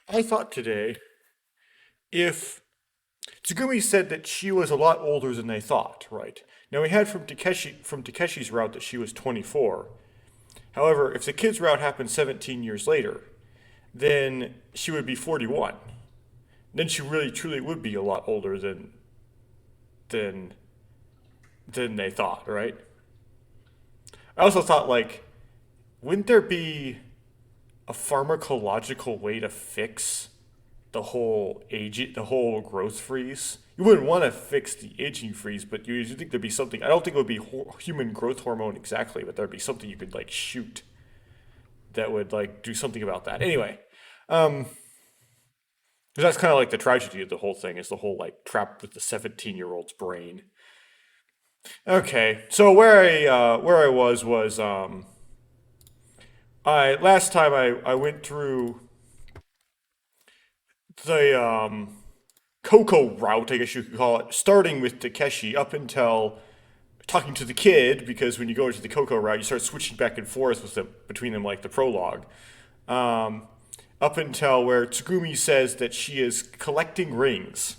I thought today, if Tsugumi said that she was a lot older than they thought, right? Now we had from Takeshi's route that she was 24. However, if the kid's route happened 17 years later, then she would be 41. Then she really truly would be a lot older than than they thought, right? I also thought like, wouldn't there be a pharmacological way to fix the whole growth freeze? You wouldn't want to fix the aging freeze, but you think there'd be something. I don't think it would be human growth hormone exactly, but there'd be something you could like shoot that would like do something about that. Anyway, um, 'cause that's kind of like the tragedy of the whole thing is the whole like trapped with the 17-year-old's brain. Okay, so where I was I last time I went through the Coco route, I guess you could call it, starting with Takeshi up until talking to the kid, because when you go into the Coco route, you start switching back and forth with them between them like the prologue. Um, Up until where Tsugumi says that she is collecting rings.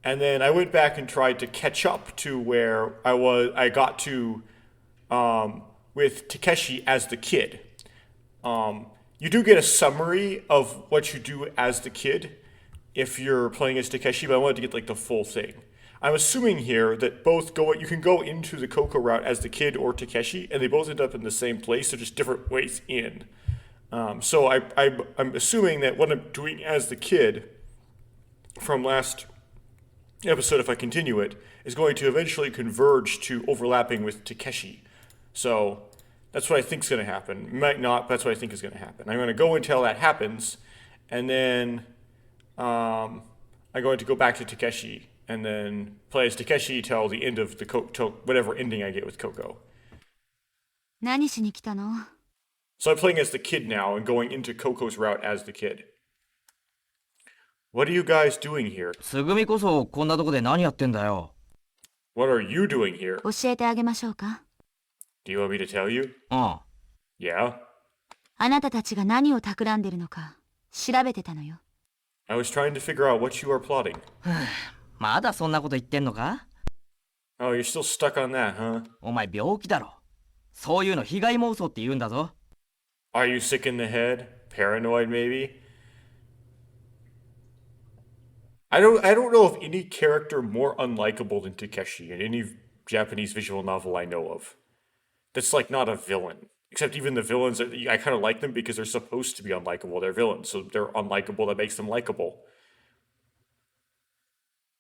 And then I went back and tried to catch up to where I got to with Takeshi as the kid. You do get a summary of what you do as the kid if you're playing as Takeshi, but I wanted to get like the full thing. I'm assuming here that both go. You can go into the Coco route as the kid or Takeshi, and they both end up in the same place. They're just different ways in. I'm assuming that what I'm doing as the kid from last episode, if I continue it, is going to eventually converge to overlapping with Takeshi. So that's what I think is going to happen. Might not, but that's what I think is going to happen. I'm going to go until that happens, and then I'm going to go back to Takeshi, and then play as Takeshi till the end of till whatever ending I get with Coco. 何しに来たの？ So I'm playing as the kid now and going into Coco's route as the kid. What are you guys doing here? つぐみこそこんなとこで何やってんだよ。What are you doing here? 教えてあげましょうか。Do you want me to tell you? うん。Yeah? あなたたちが何を企んでるのか調べてたのよ。I was trying to figure out what you are plotting. まだそんなこと言ってんのか？ Oh, you're still stuck on that, huh? お前病気だろ。そういうの被害妄想って言うんだぞ。Are you sick in the head? Paranoid, maybe? I don't know of any character more unlikable than Takeshi in any Japanese visual novel I know of. That's like not a villain. Except even the villains, I kind of like them because they're supposed to be unlikable. They're villains, so they're unlikable. That makes them likable.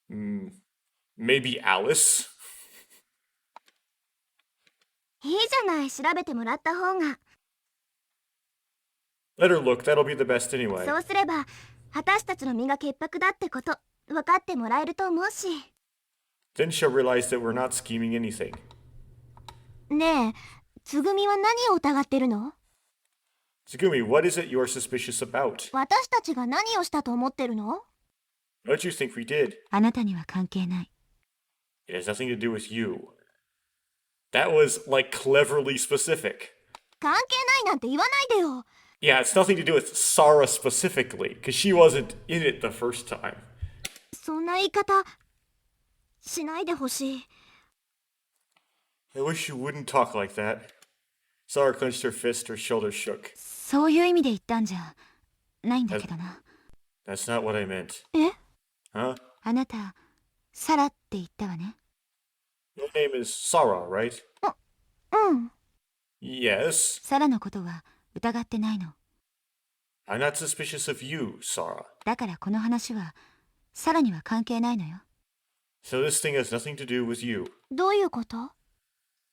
Maybe Alice? いいじゃない、調べてもらった方が。Let her look. That'll be the best anyway. そうすれば、私たちの身が潔白だってこと、分かってもらえると思うし。Then she'll realize that we're not scheming anything. ねえ、つぐみは何を疑ってるの？ Tsugumi, what is it you're suspicious about? 私たちが何をしたと思ってるの？ What do you think we did? あなたには関係ない。It has nothing to do with you. That was, like, cleverly specific. 関係ないなんて言わないでよ。Yeah, it's nothing to do with Sora specifically, because she wasn't in it the first time. そんな言い方しないでほしい。I wish you wouldn't talk like that. Sora clenched her fist, her shoulders shook. そういう意味で言ったんじゃないんだけどな。That's not what I meant. え？ Huh? あなた、サラって言ったわね。Your name is Sora, right? うん。Yes. サラのことは疑ってないの。I'm not suspicious of you, Sora. だからこの話はサラには関係ないのよ。So this thing has nothing to do with you. どういうこと？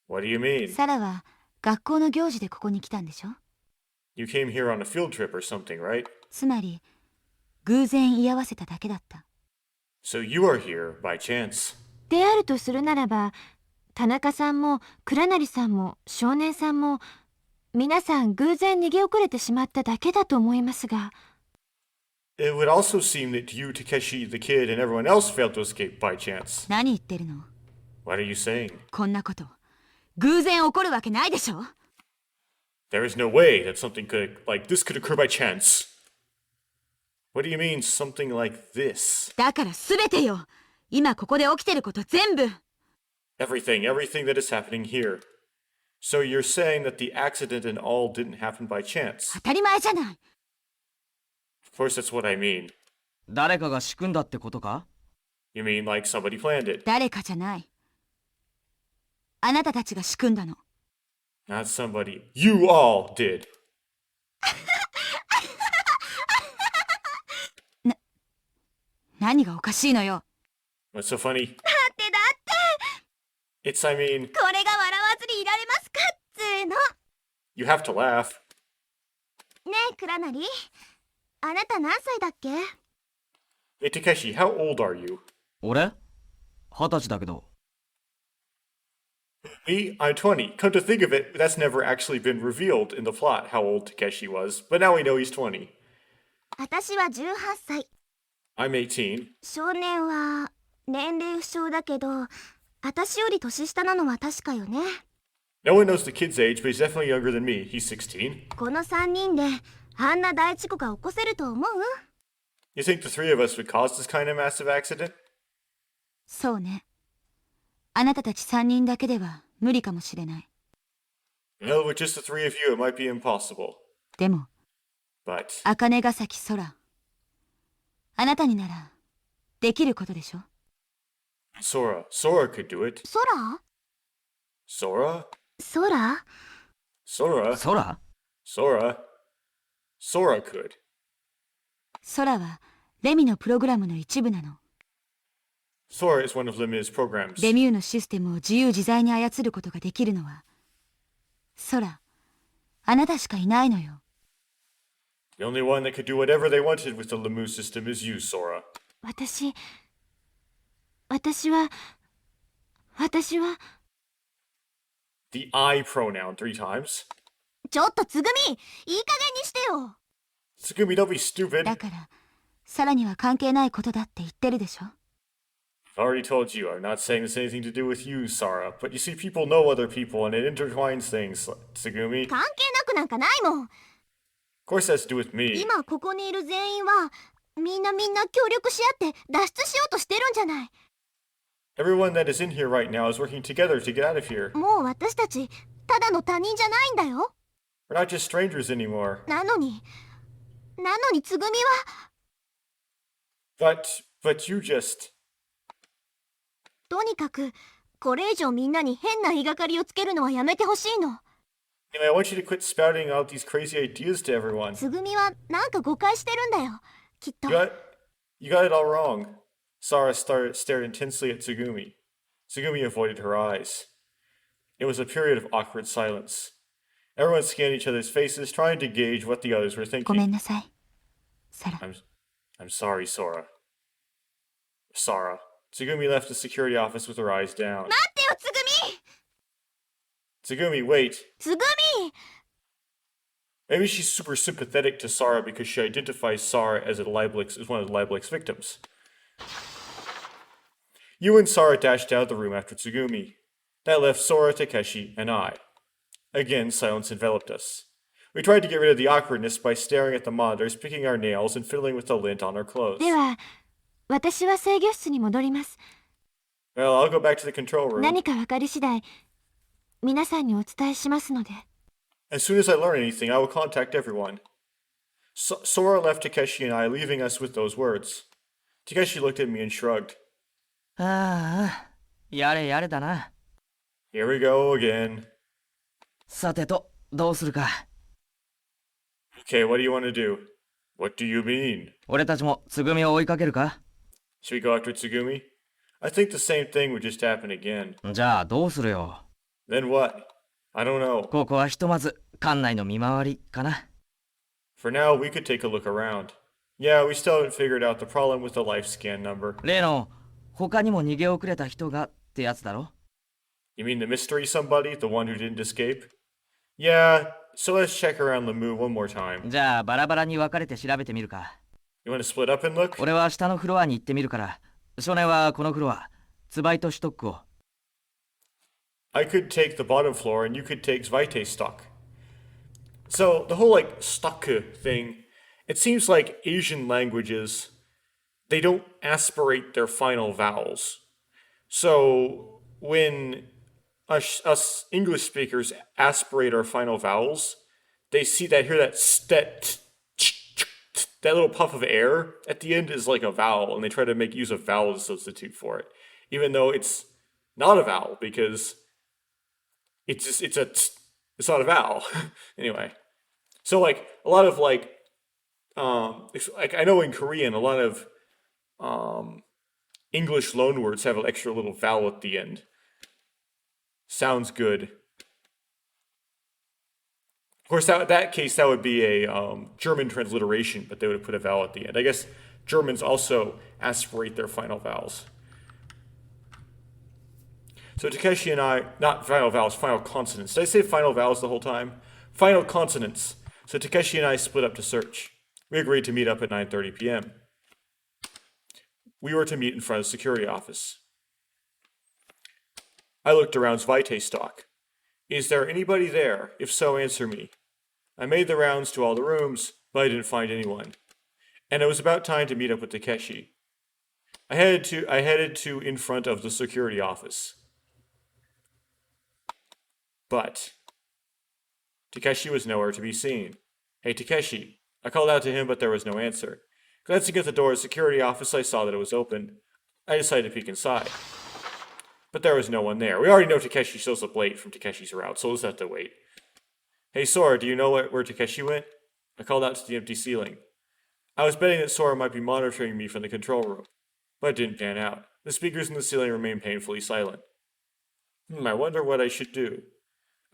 What do you mean? サラは学校の行事でここに来たんでしょ？ You came here on a field trip or something, right? つまり偶然居合わせただけだった。So you are here by chance. であるとするならば、田中さんも倉成さんも少年さんも皆さん偶然逃げ遅れてしまっただけだと思いますが。It would also seem that you, Takeshi, the kid, and everyone else failed to escape by chance. 何言ってるの？ What are you saying? こんなこと偶然起こるわけないでしょ？ There is no way that something like this could occur by chance. What do you mean, something like this? だから全てよ。今ここで起きてること全部。Everything that is happening here. So you're saying that the accident and all didn't happen by chance? 当たり前じゃない。Of course, that's what I mean. 誰かが仕組んだってことか？ You mean like somebody planned it? 誰かじゃない。あなたたちが仕組んだの。Not somebody. You all did. 何がおかしいのよ。What's so funny? だって It's, I mean, これが笑わずにいられますかっつーの。 you have to laugh. ねえクラナリ、あなた何歳だっけ？ Hey, Takeshi, how old are you? 俺 ?20 歳だけど。Me? I'm 20. Come to think of it, that's never actually been revealed in the plot how old Takeshi was, but now we know he's 20. 私は18歳。I'm 18. 少年は年齢不詳だけど、私より年下なのは確かよね。No one knows the kid's age, but he's definitely younger than me. He's 16. この3人であんな大事故が起こせると思う？ You think the three of us would cause this kind of massive accident? そうね。あなたたち3人だけでは無理かもしれない。No, with just the three of you, it might be impossible. でも、 But 茜ヶ崎空。あなたにならできることでしょ？ Sora could do it. 空？ Sora? 空？ Sora? 空？ Sora could. 空はレミのプログラムの一部なの。Sora is one of Lemia's programs. レミューのシステムを自由自在に操ることができるのは、空、あなたしかいないのよ。The only one that could do whatever they wanted with the Lemieux system is you, Sora. 私は The I pronoun 3 times. ちょっとつぐみ、いい加減にしてよ。 Tsugumi, don't be stupid. だから、さらには関係ないことだって言ってるでしょ。I've already told you, I'm not saying this has anything to do with you, Sora. But you see, people know other people and it intertwines things, Tsugumi. 関係なくなんかないもん。 Of course it has to do with me. 今ここにいる全員はみんな協力し合って脱出しようとしてるんじゃない。 Everyone that is in here right now is working together to get out of here. もう私たちただの他人じゃないんだよ。 We're not just strangers anymore. なのにつぐみは But you just... とにかくこれ以上みんなに変な言いがかりをつけるのはやめてほしいの。 Anyway, I want you to quit spouting out these crazy ideas to everyone. つぐみはなんか誤解してるんだよ、きっと。 You got it all wrong. Sora stared intensely at Tsugumi. Tsugumi avoided her eyes. It was a period of awkward silence. Everyone scanned each other's faces, trying to gauge what the others were ごめん thinking. なさい。サラ。 I'm sorry, Sora. Tsugumi left the security office with her eyes down. 待ってよ、つぐみ。 Tsugumi, wait. つぐみ。 Maybe she's super sympathetic to Sora because she identifies Sora as one of the Lieblic's victims. You and Sora dashed out of the room after Tsugumi. That left Sora, Takeshi, and I. Again, silence enveloped us. We tried to get rid of the awkwardness by staring at the monitors, picking our nails, and fiddling with the lint on our clothes. では私は制御室に戻ります。 Well, I'll go back to the control room. 何か分かり次第皆さんにお伝えしますので。 As soon as I learn anything, I will contact everyone. Sora left Takeshi and I, leaving us with those words. Takeshi looked at me and shrugged. ああ、やれやれだな。 Here we go again. さてと、どうするか。 Okay, what do you want to do? What do you mean? 俺たちもつぐみを追いかけるか？ Should we go after Tsugumi? I think the same thing would just happen again. じゃあどうするよ。 Then what? I don't know. ここはひとまず館内の見回りかな。 For now, we could take a look around. Yeah, we still haven't figured out the problem with the life scan number. 例の他にも逃げ遅れた人がってやつだろ？ You mean the mystery somebody? The one who didn't escape? Yeah, so let's check around Lemieux one more time. じゃあバラバラに分かれて調べてみるか。 You want to split up and look? 俺は下のフロアに行ってみるから、少年はこのフロア、ツバイとシュトックを。I could take the bottom floor and you could take Zweite stock. So the whole stock thing it seems like Asian languages, they don't aspirate their final vowels. So when us English speakers aspirate our final vowels, they hear that little puff of air at the end is like a vowel, and they try to make use of vowel to substitute for it, even though it's not a vowel because it's not a vowel. Anyway, so like a lot of like I know in Korean a lot of English loanwords have an extra little vowel at the end. Sounds good. Of course, that case that would be a German transliteration, but they would have put a vowel at the end. I guess Germans also aspirate their final vowels. So Takeshi and I, not final vowels, final consonants. Did I say final vowels the whole time? Final consonants. So Takeshi and I split up to search. We agreed to meet up at 9:30 p.m. We were to meet in front of the security office. I looked around Svite stock. Is there anybody there? If so, answer me. I made the rounds to all the rooms, but I didn't find anyone. And it was about time to meet up with Takeshi. I headed to in front of the security office. But Takeshi was nowhere to be seen. Hey Takeshi, I called out to him, but there was no answer. Glancing at the door of the security office, I saw that it was open. I decided to peek inside. But there was no one there. We already know Takeshi shows up late from Takeshi's route, so we'll just have to wait. Hey Sora, do you know where Takeshi went? I called out to the empty ceiling. I was betting that Sora might be monitoring me from the control room, but it didn't pan out. The speakers in the ceiling remained painfully silent. I wonder what I should do.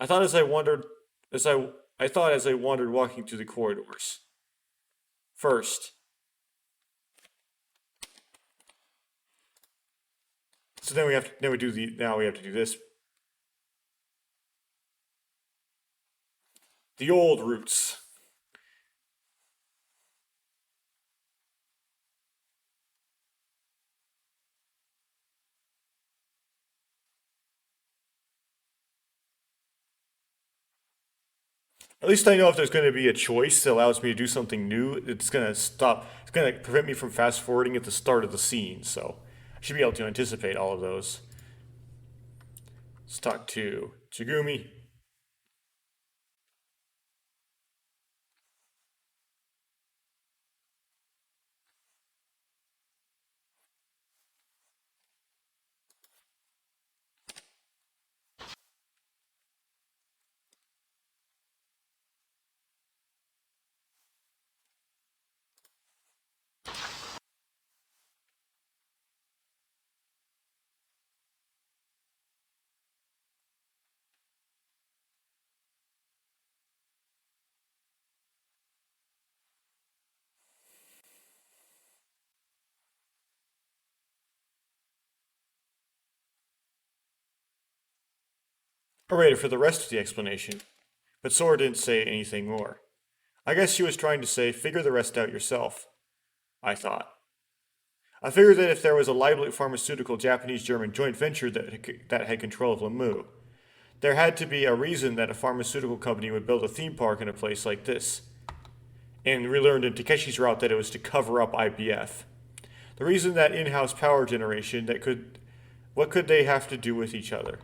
I thought as I wandered walking through the corridors. First. So now we have to do this. The old routes. At least I know if there's going to be a choice that allows me to do something new, it's going to prevent me from fast forwarding at the start of the scene, so I should be able to anticipate all of those. Let's talk to Tsugumi. I waited for the rest of the explanation, but Sora didn't say anything more. I guess she was trying to say, figure the rest out yourself, I thought. I figured that if there was a lively pharmaceutical Japanese-German joint venture that had control of Lamu, there had to be a reason that a pharmaceutical company would build a theme park in a place like this. And we learned in Takeshi's route that it was to cover up IPF. The reason that in-house power generation what could they have to do with each other?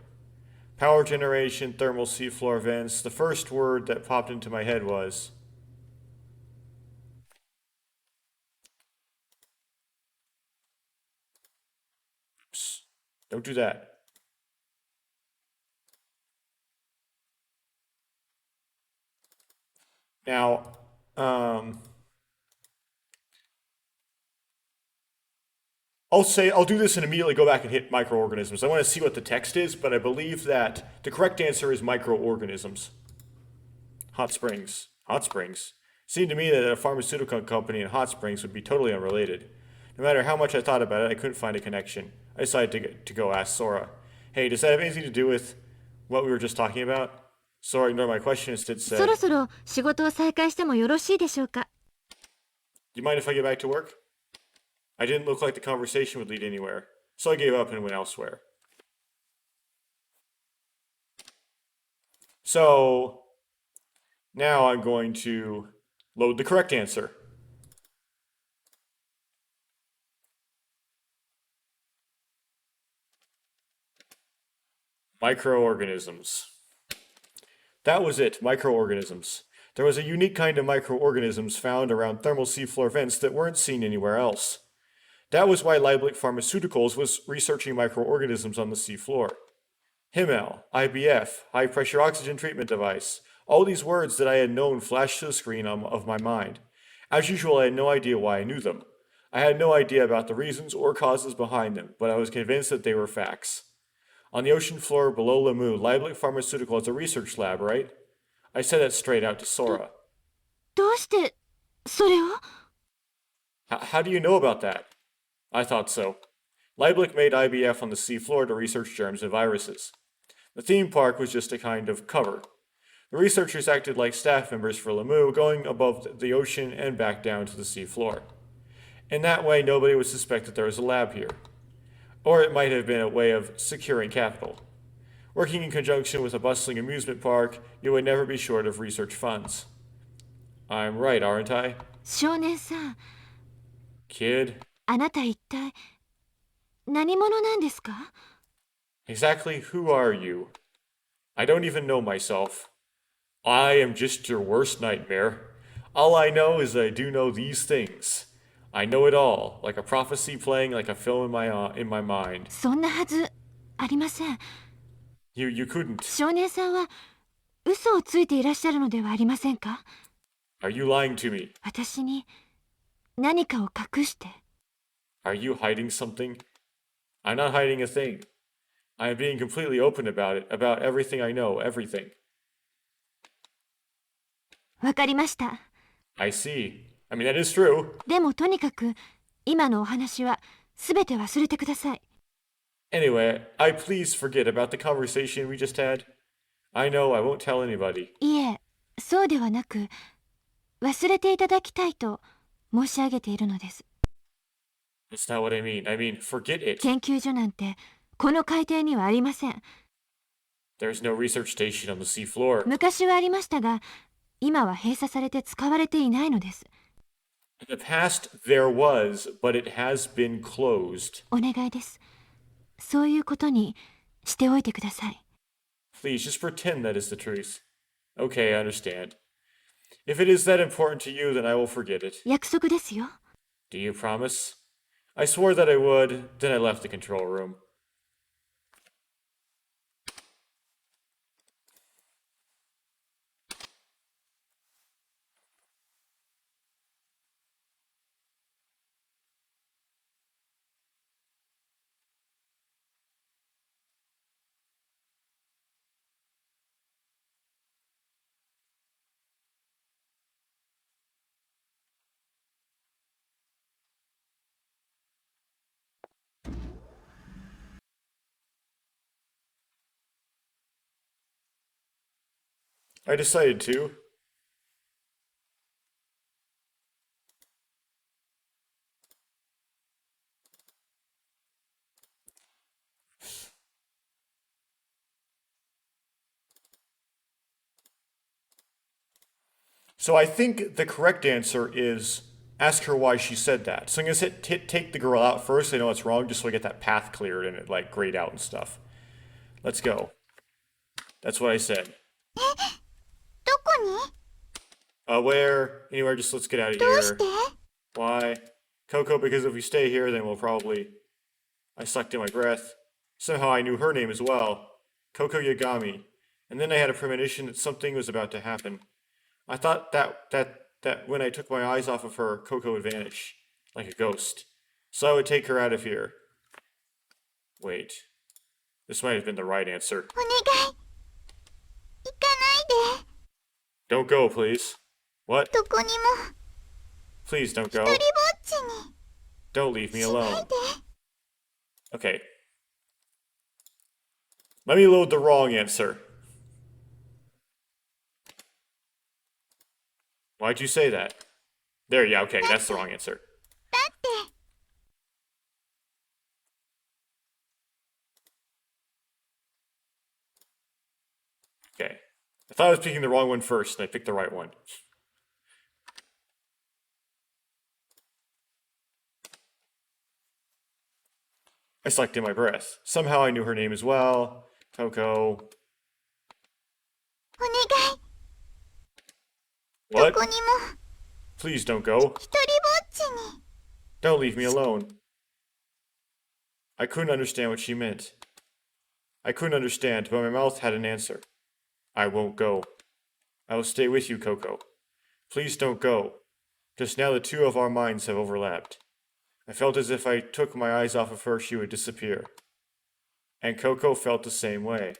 Power generation, thermal seafloor vents. The first word that popped into my head was... Psst, don't do that. Now, I'll do this and immediately go back and hit microorganisms. I want to see what the text is, but I believe that the correct answer is microorganisms. Hot Springs. Hot Springs. Seemed to me that a pharmaceutical company and hot springs would be totally unrelated. No matter how much I thought about it, I couldn't find a connection. I decided to go ask Sora. Hey, does that have anything to do with what we were just talking about? Sora ignored my question and instead said, そろそろ仕事を再開してもよろしいでしょうか。 Do you mind if I get back to work? I didn't look like the conversation would lead anywhere, so I gave up and went elsewhere. So, now I'm going to load the correct answer. Microorganisms. That was it, microorganisms. There was a unique kind of microorganisms found around thermal seafloor vents that weren't seen anywhere else. That was why Lieblich Pharmaceuticals was researching microorganisms on the seafloor. Himmel, IBF, high pressure oxygen treatment device. All these words that I had known flashed to the screen of my mind. As usual, I had no idea why I knew them. I had no idea about the reasons or causes behind them, but I was convinced that they were facts. On the ocean floor below Lamu, Lieblich Pharmaceutical has a research lab, right? I said that straight out to Sora. どうしてそれを？ How do you know about that? I thought so. Lieblich made IBF on the seafloor to research germs and viruses. The theme park was just a kind of cover. The researchers acted like staff members for Lamu, going above the ocean and back down to the seafloor. In that way, nobody would suspect that there was a lab here. Or it might have been a way of securing capital. Working in conjunction with a bustling amusement park, you would never be short of research funds. I'm right, aren't I? 少年さん、 Kid? あなた一体何者なんですか？ Exactly who are you? I don't even know myself. I am just your worst nightmare. All I know is that I do know these things. I know it all, like a prophecy playing like a film in my mind. そんなはずありません。 You couldn't. 少年さんは嘘をついていらっしゃるのではありませんか？ Are you lying to me? 私に何かを隠して。 Are you hiding something? I'm not hiding a thing. I am being completely open about it, about everything I know, everything. わかりました。 I see. I mean, that is true. でもとにかく今のお話は全て忘れてください。 Anyway, I please forget about the conversation we just had. I know I won't tell anybody. いえ、そうではなく忘れていただきたいと申し上げているのです。 That's not what I mean. I mean, forget it. 研究所なんてこの海底にはありません。 There's no research station on the seafloor. 昔はありましたが、今は閉鎖されて使われていないのです。 In the past, there was, but it has been closed. お願いです。そういうことにしておいてください。 Please, just pretend that is the truth. Okay, I understand. If it is that important to you, then I will forget it. 約束ですよ。 Do you promise? I swore that I would, then I left the control room. I decided to. So I think the correct answer is ask her why she said that. So I'm gonna take the girl out first. I know it's wrong, just so I get that path cleared and it like grayed out and stuff. Let's go. That's what I said. どこに？ Where? Anywhere, just let's get out of どう here. して？ Why? Coco, because if we stay here, then we'll probably... I sucked in my breath. Somehow I knew her name as well. Coco Yagami. And then I had a premonition that something was about to happen. I thought that when I took my eyes off of her, Coco would vanish, like a ghost. So I would take her out of here. Wait. This might have been the right answer. お願い。行かないで。 Don't go, please. What? どこにも Please don't go. 一人ぼっちに Don't leave me しない alone. で。 Okay. Let me load the wrong answer. Why'd you say that? There, yeah, okay, that's the wrong answer. だって。 Okay. I thought I was picking the wrong one first, and I picked the right one. I sucked in my breath. Somehow I knew her name as well. Coco. お願い What? どこにも Please don't go. 一人ぼっちに Don't leave me alone. I couldn't understand what she meant. I couldn't understand, but my mouth had an answer. I won't go. I will stay with you, Coco. Please don't go. Just now the two of our minds have overlapped. I felt as if I took my eyes off of her, she would disappear. And Coco felt the same way.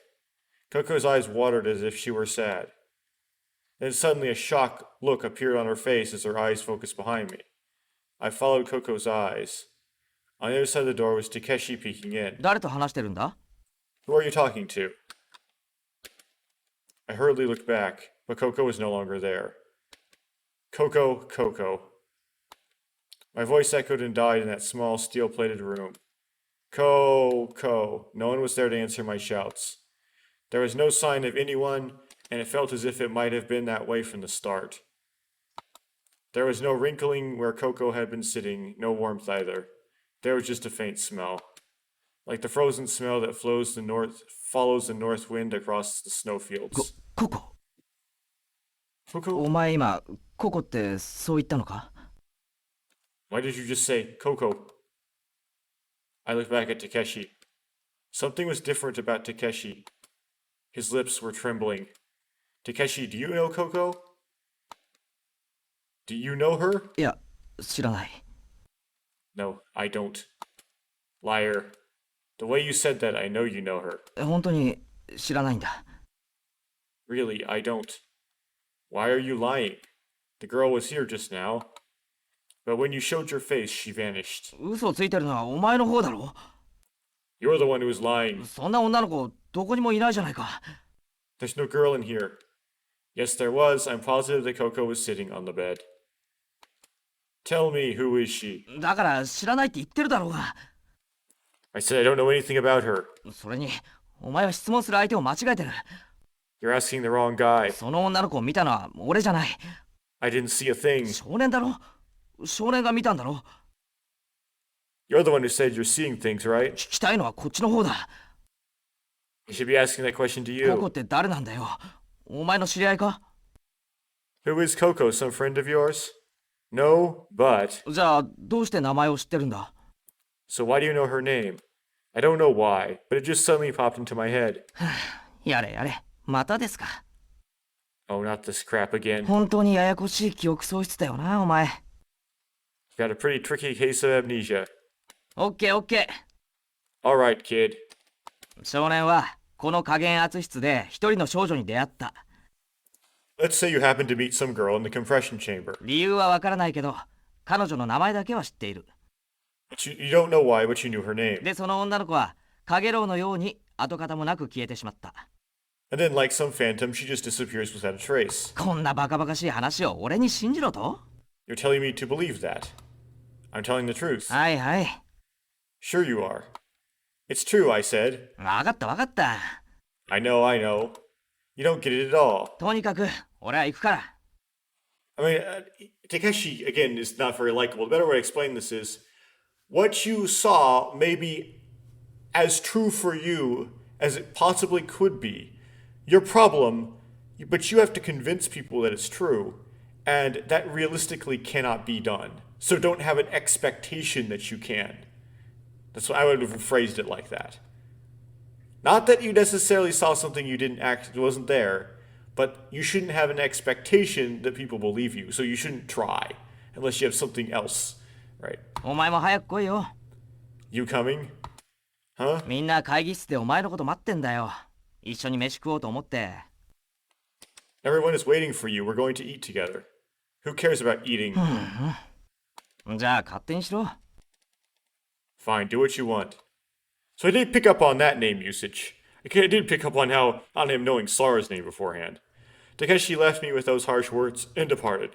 Coco's eyes watered as if she were sad. Then suddenly a shocked look appeared on her face as her eyes focused behind me. I followed Coco's eyes. On the other side of the door was Takeshi peeking in. 誰と話してるんだ？ Who are you talking to? I hurriedly looked back, but Coco was no longer there. Coco, Coco. My voice echoed and died in that small steel-plated room. Co. No one was there to answer my shouts. There was no sign of anyone, and it felt as if it might have been that way from the start. There was no wrinkling where Coco had been sitting, no warmth either. There was just a faint smell. Like the frozen smell that follows the north wind across the snowfields. ココ。 Coco? お前今、ココってそう言ったのか？ Why did you just say Coco? I looked back at Takeshi. Something was different about Takeshi. His lips were trembling. Takeshi, do you know Coco? Do you know her? いや、知らない。 No, I don't. Liar. The way you said that, I know you know her. 本当に知らないんだ。 Really, I don't. Why are you lying? The girl was here just now. But when you showed your face, she vanished. 嘘をついてるのはお前の方だろ。 You're the one who was lying. そんな女の子どこにもいないじゃないか。 There's no girl in here. Yes, there was. I'm positive that Coco was sitting on the bed. Tell me, who is she? だから知らないって言ってるだろうが。 I said I don't know anything about her. それに、お前は質問する相手を間違えてる。 You're asking the wrong guy. その女の子を見たのは俺じゃない。 I didn't see a thing. 少年だろ？少年が見たんだろ？ You're the one who said you're seeing things, right? 聞きたいのはこっちの方だ。 I should be asking that question to ココ you. って誰なんだよ？お前の知り合いか？ Who is Coco? Some friend of yours? No, but... じゃあどうして名前を知ってるんだ？ So why do you know her name? I don't know why, but it just suddenly popped into my head. やれやれ、またですか。 Oh, not this crap again. 本当にややこしい記憶喪失だよな、お前。 Got a pretty tricky case of amnesia. オッケーオッケ Alright, kid. ー。少年はこの加減圧室で一人の少女に出会った。 Let's say you happen to meet some girl in the compression chamber. 理由はわからないけど、彼女の名前だけは知っている。 You don't know why, but you knew her name. で、その女の子はカゲロウのように跡形もなく消えてしまった。 And then, like some phantom, she just disappears without a trace. こんなバカバカしい話を俺に信じろと？ You're telling me to believe that. I'm telling the truth. はいはい。 Sure you are. It's true, I said. わかったわかった。 I know. You don't get it at all. とにかく俺は行くから。 I mean, Takeshi, again, is not very likable. The better way to explain this is, what you saw may be as true for you as it possibly could be. Your problem, but you have to convince people that it's true, and that realistically cannot be done. So don't have an expectation that you can. That's what I would have phrased it like that. Not that you necessarily saw something you didn't act, it wasn't there, but you shouldn't have an expectation that people believe you. So you shouldn't try unless you have something else, right? お前も早く来いよ。 You coming? Huh? みんな会議室でお前のこと待ってんだよ。一緒に飯食おうと思って。 Everyone is waiting for you. We're going to eat together. Who cares about eating? じゃあ勝手にしろ。 Fine, do what you want. So I did pick up on that name usage. I did pick up on him knowing Sora's name beforehand. Takeshi left me with those harsh words and departed.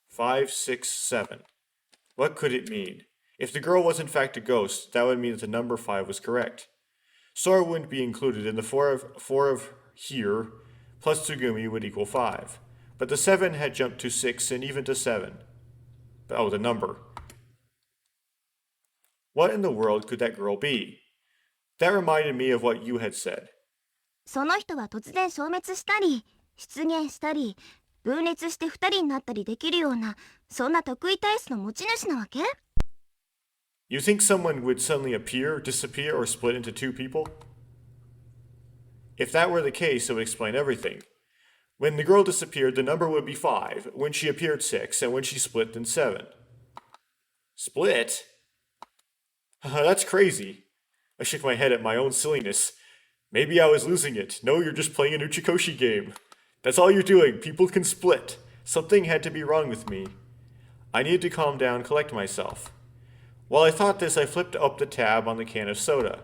Five, 6, 7. What could it mean? If the girl was in fact a ghost, that would mean that the number 5 was correct. Sora wouldn't be included, and the 4 of here plus Tsugumi would equal 5. But the 7 had jumped to 6 and even to 7. Oh, the number. What in the world could that girl be? That reminded me of what you had said. その人は突然消滅したり出現したり分裂して二人になったりできるようなそんな特異体質の持ち主なわけ？ You think someone would suddenly appear, disappear, or split into two people? If that were the case, it would explain everything. When the girl disappeared, the number would be 5. When she appeared, 6. And when she split, then 7. Split? That's crazy. I shook my head at my own silliness. Maybe I was losing it. No, you're just playing an Uchikoshi game. That's all you're doing. People can split. Something had to be wrong with me. I needed to calm down, collect myself. While I thought this, I flipped up the tab on the can of soda.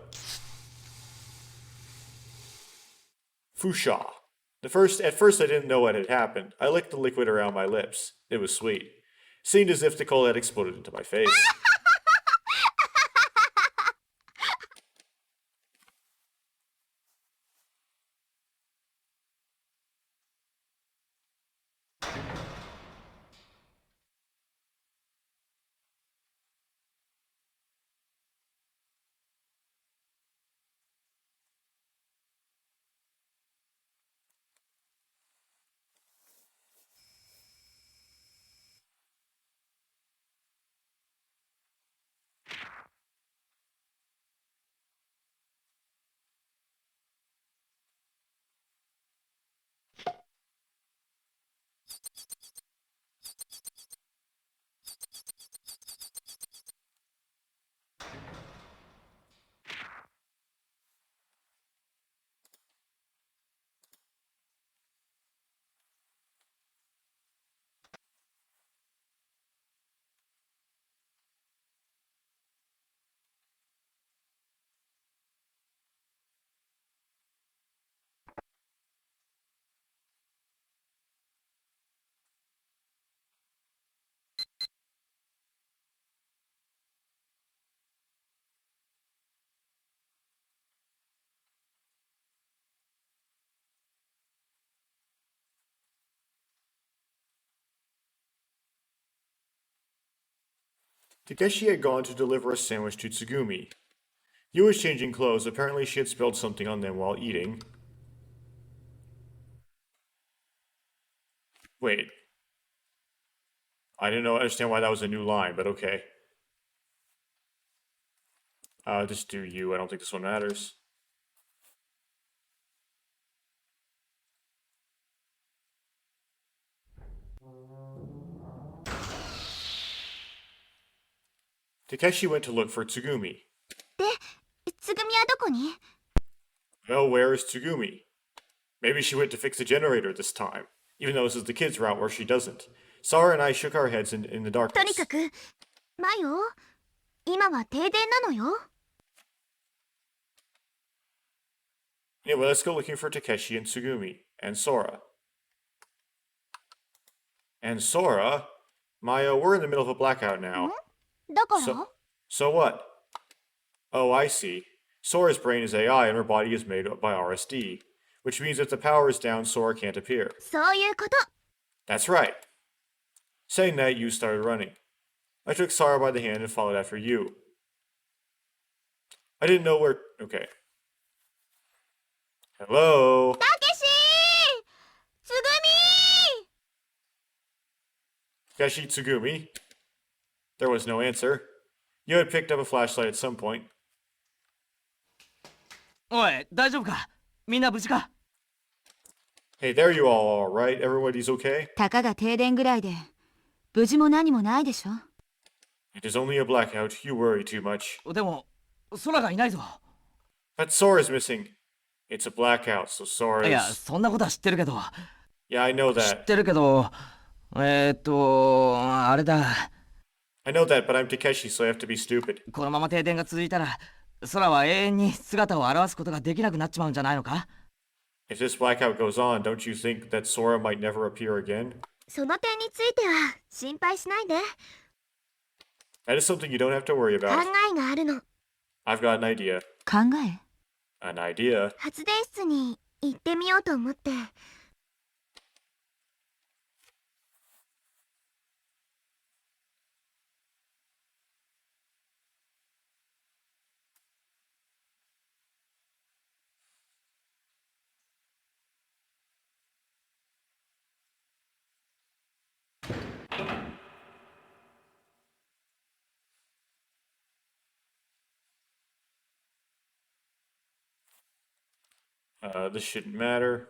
Fusha. At first I didn't know what had happened. I licked the liquid around my lips. It was sweet. Seemed as if the cola had exploded into my face. Takeshi had gone to deliver a sandwich to Tsugumi. Yu was changing clothes. Apparently she had spilled something on them while eating. Wait. I didn't understand why that was a new line, but okay. Just do you. I don't think this one matters. Takeshi went to look for Tsugumi. で、つぐみはどこに？ Well, where is Tsugumi? Maybe she went to fix the generator this time, even though this is the kids' route where she doesn't. Sora and I shook our heads in the と darkness. にかく、マヨ、今は停電なのよ。 Anyway, let's go looking for Takeshi and Tsugumi and Sora. And Sora? Maya, we're in the middle of a blackout now. だから？ So what? Oh, I see. Sora's brain is AI and her body is made by RSD, which means if the power is down, Sora can't appear. そういうこと。 That's right. Saying that, you started running. I took Sora by the hand and followed after you. I didn't know where... Okay. Hello? たけしー！つぐみー！ Takeshi Tsugumi? There was no answer. You had picked up a flashlight at some point. おい、大丈夫か？みんな無事か？ Hey, there you all are, right? Everybody's okay? たかが停電ぐらいで無事も何もないでしょ。 It is only a blackout. You worry too much. でも、空がいないぞ。 But Sora's missing. It's a blackout, so いや、 Sora's... そんなことは知ってるけど。 Yeah, I know 知っ that. てるけど、あれだ。 I know that, but I'm Takeshi, so I have to be stupid. このまま停電が続いたら、空は永遠に姿を現すことができなくなっちまうんじゃないのか？ If this blackout goes on, don't you think that Sora might never appear again? その点については心配しないで。 That is something you don't have to worry 考 about. えがあるの。 I've got an idea. 考え？ An idea? 発電室に行ってみようと思って。This shouldn't matter.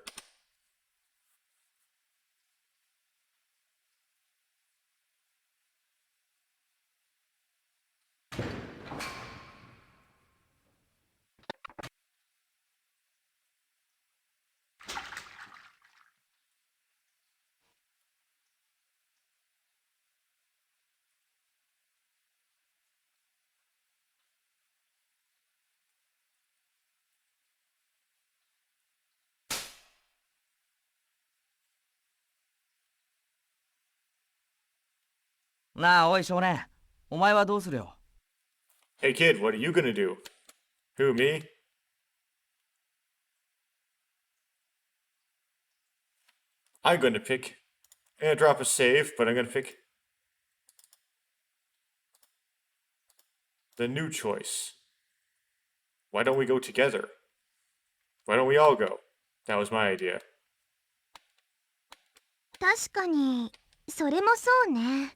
Nah, なあ、おい少年。お前はどうするよ。Hey kid, what are you gonna do? Who, me? I'm gonna pick. I'm gonna drop a save, but I'm gonna pick the new choice. Why don't we go together? Why don't we all go? That was my idea. 確かにそれもそうね。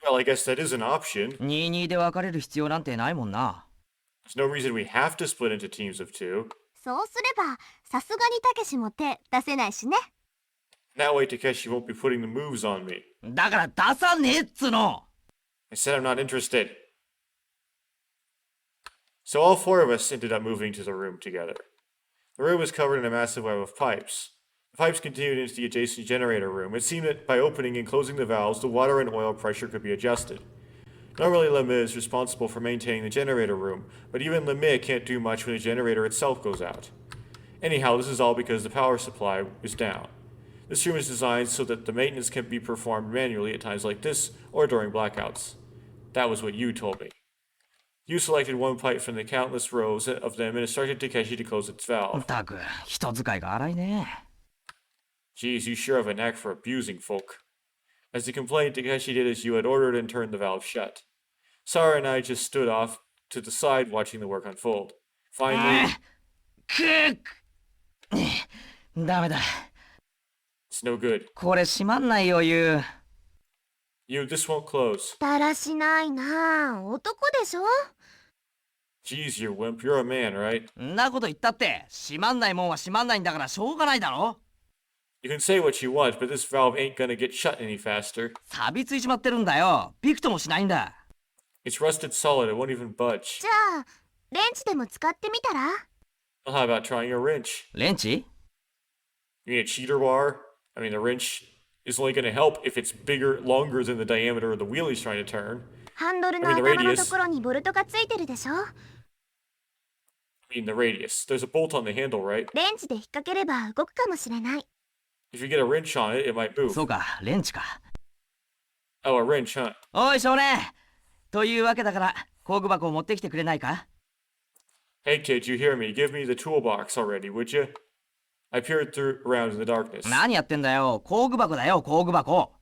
Well, I guess that is an option. 2-2で分かれる必要なんてないもんな。There's no reason we have to split into teams of two. そうすればさすがにたけしも手出せないしね。 That way Takeshi won't be putting the moves on me. だから出さねえっつの。 I said I'm not interested. So all four of us ended up moving to the room together. The room was covered in a massive web of pipes. The pipes continued into the adjacent generator room. It seemed that by opening and closing the valves, the water and oil pressure could be adjusted. Normally, Lemay is responsible for maintaining the generator room, but even Lemay can't do much when the generator itself goes out. Anyhow, this is all because the power supply is down. This room is designed so that the maintenance can be performed manually at times like this or during blackouts. That was what you told me. You selected one pipe from the countless rows of them and instructed Takeshi to close its valve. たく、人使いが荒いね。Geez, you sure have a knack for abusing folk. As he complained, Takeshi did as you had ordered and turned the valve shut. Sora and I just stood off to the side watching the work unfold. Finally... ダメだ。 It's no good. これ閉まんないよ、You. You, this won't close. だらしないなあ。男でしょ。 Geez, you wimp, you're a man, right? んなこと言ったって、閉まんないもんは閉まんないんだからしょうがないだろ。 You can say what you want, but this valve ain't gonna get shut any faster. 錆びついちまってるんだよ。びくともしないんだ。It's rusted solid, it won't even budge. じゃあレンチでも使ってみたら。 Well, how about trying a wrench? レンチ You mean a cheater bar? I mean, the wrench is only gonna help if it's bigger, longer than the diameter of the wheel he's trying to turn. ハンドルの I mean, the 頭の radius. ところにボルトがついてるでしょ。 I mean, the radius. There's a bolt on the handle, right? レンチで引っ掛ければ動くかもしれない。 If you get a wrench on it, it might move. そうか、レンチか。 Oh, a wrench, huh? おい少年というわけだから、工具箱を持ってきてくれないか Hey kid, you hear me? Give me the toolbox already, would you? I peered around in the darkness. 何やってんだよ。工具箱だよ、工具箱。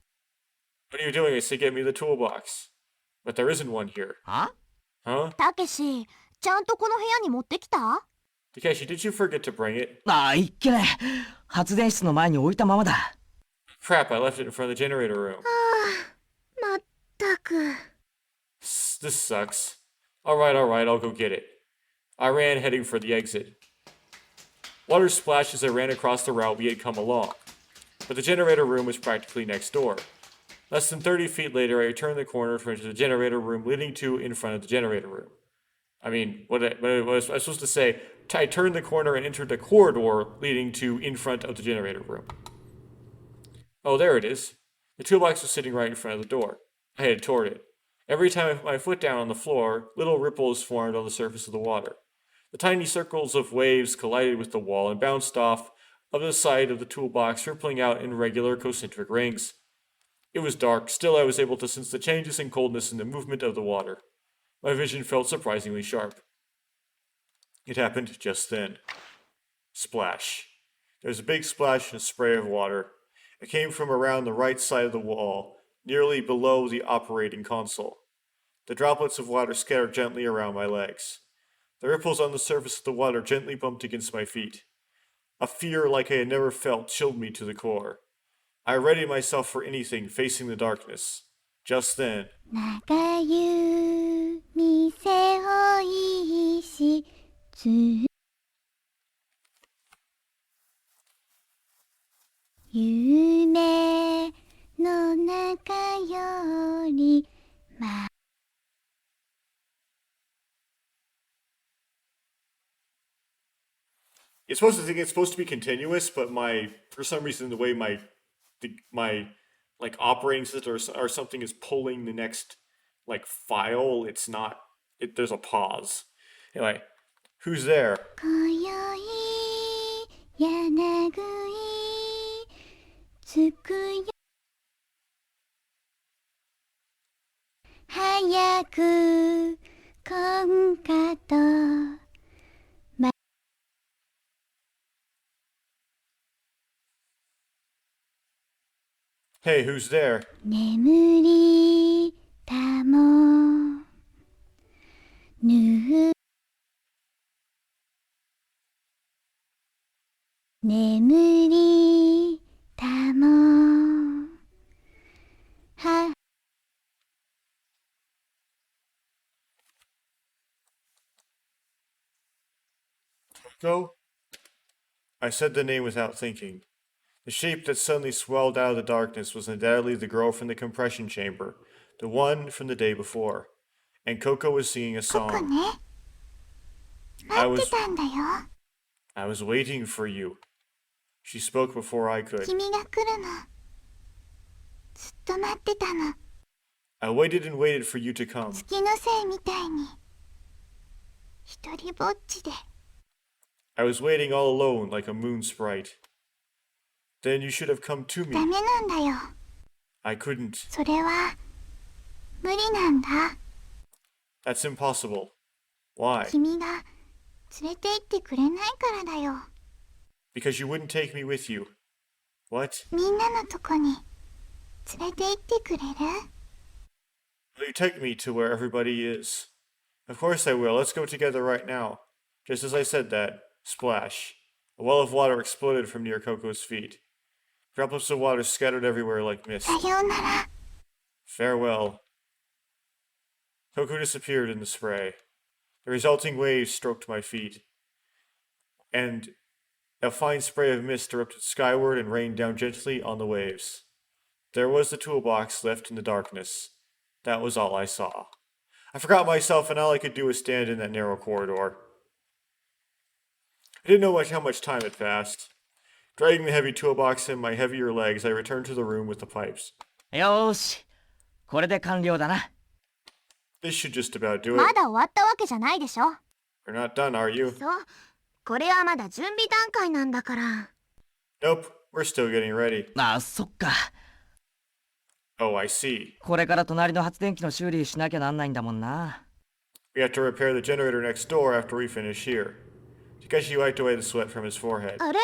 What are you doing? I said get me the toolbox. But there isn't one here. は Huh? たけし、ちゃんとこの部屋に持ってきた？ Takeshi, did you forget to bring it? ああ、いっけね。発電室の前に置いたままだ。Crap, I left it in front of the generator room. まったく。 This sucks. Alright, I'll go get it. I ran, heading for the exit. Water splashed as I ran across the route we had come along. But the generator room was practically next door. Less than 30 feet later, I turned the corner into the generator room leading to in front of the generator room. I mean, what was I supposed to say? I turned the corner and entered the corridor leading to in front of the generator room. Oh, there it is. The toolbox was sitting right in front of the door. I headed toward it. Every time I put my foot down on the floor, little ripples formed on the surface of the water. The tiny circles of waves collided with the wall and bounced off of the side of the toolbox, rippling out in regular concentric rings. It was dark, still I was able to sense the changes in coldness in the movement of the water. My vision felt surprisingly sharp. It happened just then. Splash. There was a big splash and a spray of water. It came from around the right side of the wall, nearly below the operating console. The droplets of water scattered gently around my legs. The ripples on the surface of the water gently bumped against my feet. A fear like I had never felt chilled me to the core. I readied myself for anything facing the darkness. Just then, 長湯店をいしつ夢の中より It's supposed to think it's supposed to be continuous, but for some reason the way my like operating system or something is pulling the next like file, it's not. There's a pause. Anyway, who's there? 今宵柳つくよ早く今かと Hey, who's there? 眠りたもぬ眠りたもは Go? I said the name without thinking. The shape that suddenly swelled out of the darkness was undoubtedly the girl from the compression chamber, the one from the day before. And Coco was singing a ここ song. ね I 待って was たんだよ I was waiting for you. She spoke before I could. 君が来るのずっと待ってたの I waited and waited for you to come. 月のせいみたいに一人ぼっちで I was waiting all alone like a moon sprite. Then you should have come to ダ me. メなんだよ I couldn't. それは無理なんだ That's impossible. Why? 君が連れて行ってくれないからだよ Because you wouldn't take me with you. What? みんなのとこに連れて行ってくれる Will you take me to where everybody is? Of course I will. Let's go together right now. Just as I said that, splash. A well of water exploded from near Coco's feet. Droplets of water scattered everywhere like mist. さようなら Farewell. Coco disappeared in the spray. The resulting waves stroked my feet, and a fine spray of mist erupted skyward and rained down gently on the waves. There was the toolbox left in the darkness. That was all I saw. I forgot myself, and all I could do was stand in that narrow corridor. I didn't know how much time had passed. Dragging the heavy toolbox in my heavier legs, I returned to the room with the pipes. よーし、これで完了だな。 This should just about do ま it. だ終わったわけじゃないでしょ You're not done, are you? そうこれはまだ準備段階なんだから Nope, we're still getting ready. あ、そっか。 Oh, I see. これから隣の発電機の修理しなきゃなんないんだもんな。We have to repair the generator next door after we finish here. Takeshi wiped away the sweat from his forehead. あれ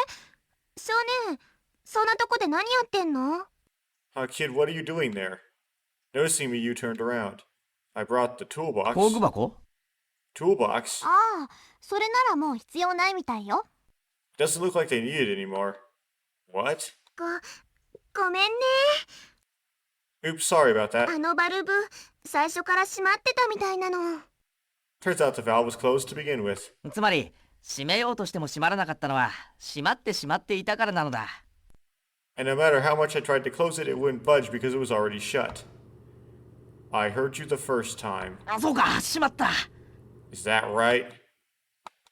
少年そんなとこで何やってんの Kid, what are you doing there? Noticing me, you turned around. I brought the 工具 toolbox. 箱 Toolbox? ああそれならもう必要ないみたいよ Doesn't look like they need it anymore. What? ごめんね Oops, sorry about that. あのバルブ最初から閉まってたみたいなの Turns out the valve was closed to begin with. つまり、閉めようとしても閉まらなかったのは、閉まってしまっていたからなのだ。And no matter how much I tried to close it, it wouldn't budge because it was already shut. I heard you the first time. あ、そうか、閉まった。 Is that right?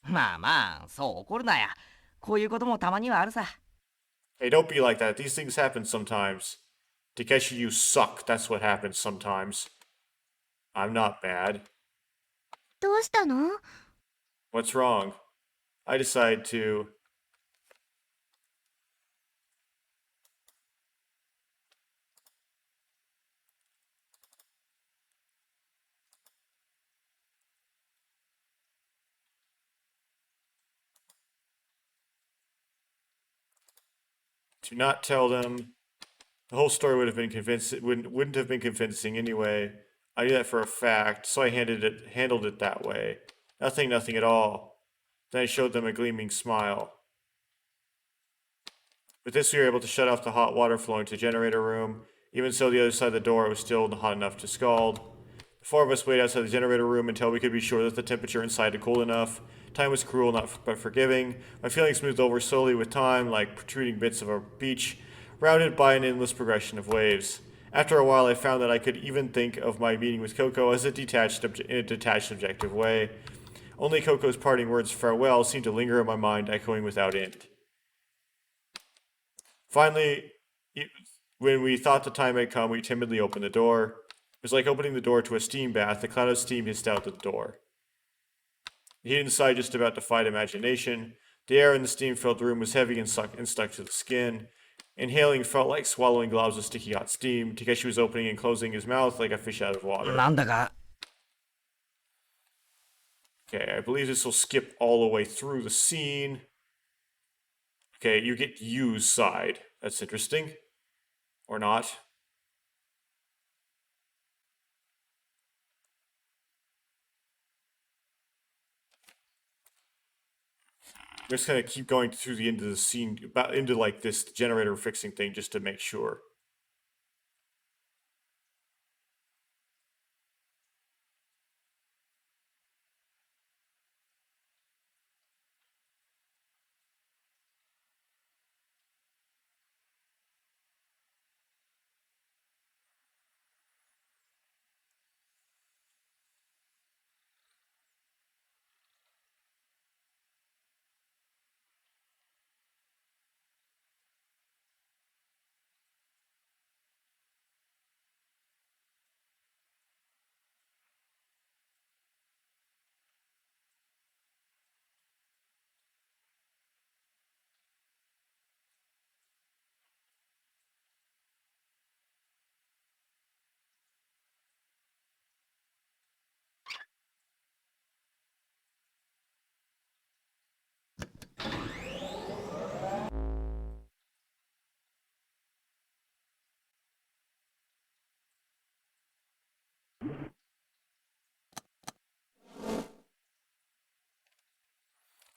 まあまあ、そう怒るなや。こういうこともたまにはあるさ。 Hey, don't be like that. These things happen sometimes. Takeshi, you suck. That's what happens sometimes. I'm not bad. どうしたの What's wrong? I decide to... to not tell them. The whole story would have been wouldn't have been convincing anyway. I knew that for a fact, so I handled it that way. Nothing at all. Then I showed them a gleaming smile. With this, we were able to shut off the hot water flowing to the generator room. Even so, the other side of the door was still hot enough to scald. The four of us waited outside the generator room until we could be sure that the temperature inside had cooled enough. Time was cruel, but forgiving. My feelings smoothed over slowly with time, like protruding bits of a beach rounded by an endless progression of waves. After a while, I found that I could even think of my meeting with Coco as in a detached, objective way. Only Coco's parting words of farewell seemed to linger in my mind, echoing without end. Finally, when we thought the time had come, we timidly opened the door. It was like opening the door to a steam bath. The cloud of steam hissed out the door. The heat inside just about defied imagination. The air in the steam-filled room was heavy and stuck to the skin. Inhaling felt like swallowing globs of sticky hot steam. Takeshi was opening and closing his mouth like a fish out of water. なんだか Okay, I believe this will skip all the way through the scene. Okay, you get Yu's side. That's interesting. Or not. I'm just gonna keep going through the end of the scene, into like this generator fixing thing just to make sure.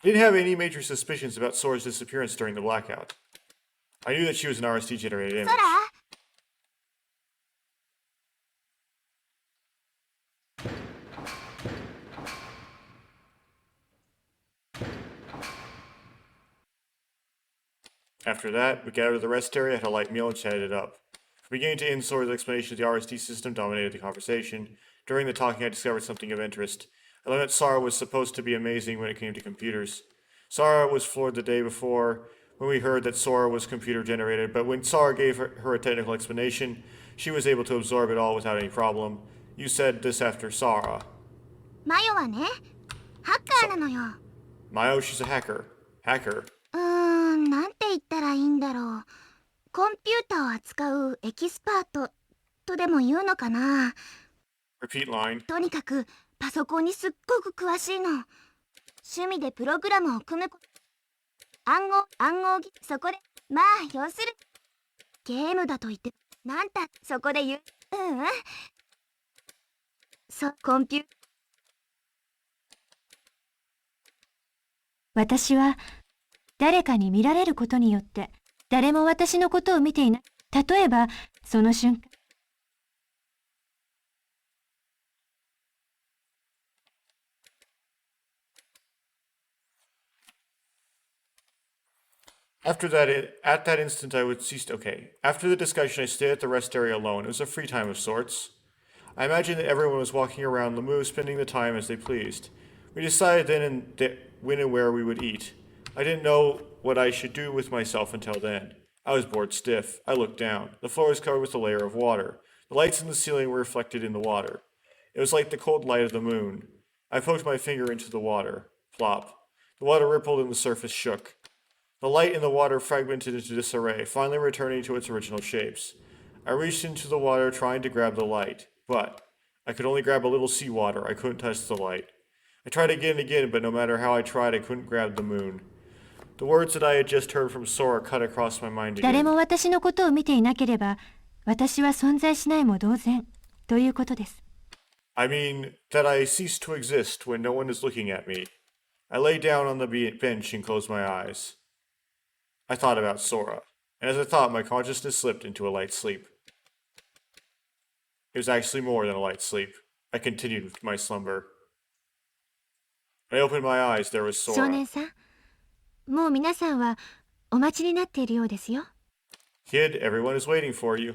I didn't have any major suspicions about Sora's disappearance during the blackout. I knew that she was an RST-generated image. ソラ After that, we gathered at the rest area, had a light meal, and chatted it up. From beginning to end, Sora's explanation of the RST system dominated the conversation. During the talking, I discovered something of interest. I learned that Sora was supposed to be amazing when it came to computers. Sora was floored the day before when we heard that Sora was computer generated, but when Sora gave her a technical explanation, she was able to absorb it all without any problem. You said this after Sora. マヨはね、ハッカーなのよ。 Mayo, she's a hacker. Hacker. なんて言ったらいいんだろう。コンピューターを扱うエキスパートとでも言うのかな。 Repeat line. とにかくパソコンにすっごく詳しいの。趣味でプログラムを組む暗号そこでまあ要するゲームだと言ってなんたそこで言うコンピュー私は誰かに見られることによって誰も私のことを見ていない。例えばその瞬間 After that, at that instant, I would cease. Okay. After the discussion, I stayed at the rest area alone. It was a free time of sorts. I imagined that everyone was walking around Lamu, spending the time as they pleased. We decided then when and where we would eat. I didn't know what I should do with myself until then. I was bored stiff. I looked down. The floor was covered with a layer of water. The lights in the ceiling were reflected in the water. It was like the cold light of the moon. I poked my finger into the water. Plop. The water rippled and the surface shook. The light in the water fragmented into disarray, finally returning to its original shapes. I reached into the water trying to grab the light, but I could only grab a little seawater. I couldn't touch the light. I tried again and again, but no matter how I tried, I couldn't grab the moon. The words that I had just heard from Sora cut across my mind 誰 again. も私のことを見ていなければ私は存在しないも同然ということです。 I mean, that I cease to exist when no one is looking at me. I lay down on the bench and closed my eyes. I thought about Sora, and as I thought, my consciousness slipped into a light sleep. It was actually more than a light sleep. I continued with my slumber. When I opened my eyes, there was 少 Sora. 年さん、もう皆さんはお待ちになっているようですよ。Kid, everyone is waiting for you.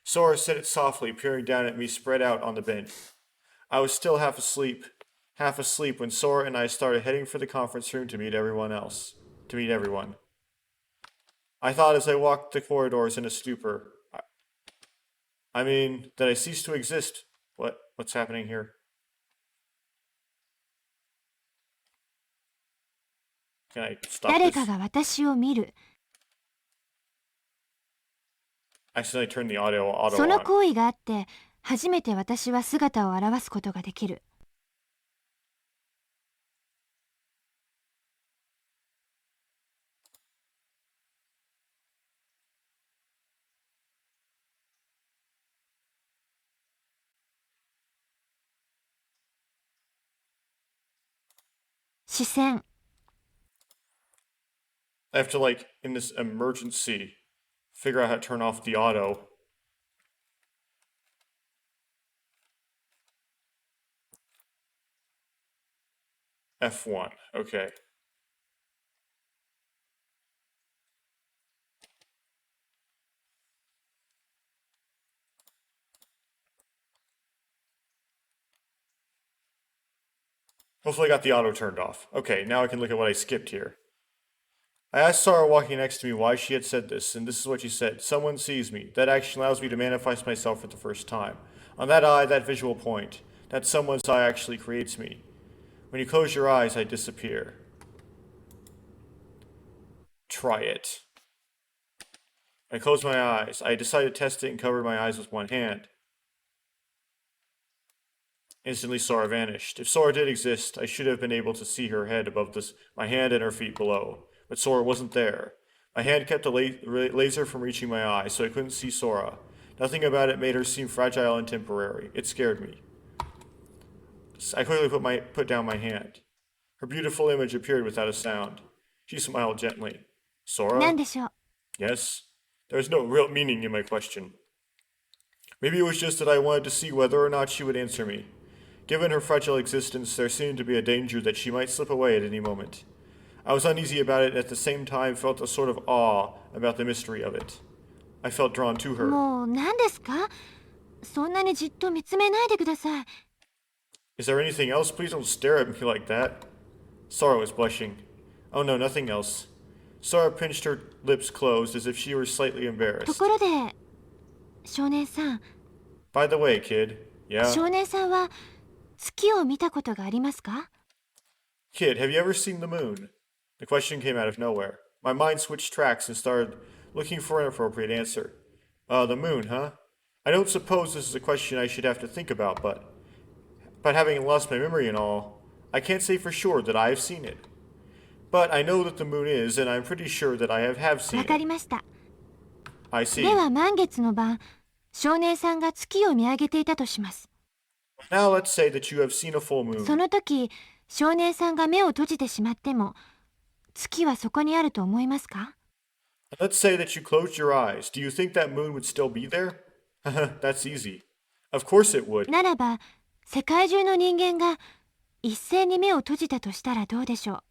Sora said it softly, peering down at me spread out on the bench. I was still half asleep when Sora and I started heading for the conference room to meet everyone. I thought as I walked the corridors in a stupor. I mean, that I ceased to exist. What's happening here? Can I stop 誰 this? かが私を見る。 I accidentally turned the auto その on. 行為があって、初めて私は姿を現すことができる。視線、 I have to, like, in this emergency, figure out how to turn off the auto. F1, okay. Hopefully I got the auto turned off. Okay, now I can look at what I skipped here. I asked Sora walking next to me why she had said this, and this is what she said. Someone sees me. That action allows me to manifest myself for the first time. On that eye, that visual point, that someone's eye actually creates me. When you close your eyes, I disappear. Try it. I closed my eyes. I decided to test it and covered my eyes with one hand. Instantly, Sora vanished. If Sora did exist, I should have been able to see her head above my hand and her feet below. But Sora wasn't there. My hand kept a laser from reaching my eye, so I couldn't see Sora. Nothing about it made her seem fragile and temporary. It scared me. I quickly put down my hand. Her beautiful image appeared without a sound. She smiled gently. 何 Sora? でしょう。 Yes? There was no real meaning in my question. Maybe it was just that I wanted to see whether or not she would answer me. Given her fragile existence, there seemed to be a danger that she might slip away at any moment. I was uneasy about it and at the same time felt a sort of awe about the mystery of it. I felt drawn to her. もう何ですか？そんなにじっと見つめないでください。 Is there anything else? Please don't stare at me like that. Sora was blushing. Oh no, nothing else. Sora pinched her lips closed as if she were slightly と embarrassed. ころで、少年さん、 By the way, kid. Yeah? 少年さんは月を見たことがありますか？ Kid, have you ever seen the moon? The question came out of nowhere. My mind switched tracks and started looking for an appropriate answer. The moon, huh? I don't suppose this is a question I should have to think about, but having lost my memory and all, I can't say for sure that I have seen it. But I know that the moon is, and I'm pretty sure that I have seen わかり it. ました。 I see. では満月の晩、少年さんが月を見上げていたとします。 Now let's say that you have seen a full そ moon. の時、少年さんが目を閉じてしまっても、月はそこにあると思いますか？ Let's say that you closed your eyes. Do you think that moon would still be there? That's easy. Of course it would. ならば、世界中の人間が一斉に目を閉じたとしたらどうでしょう？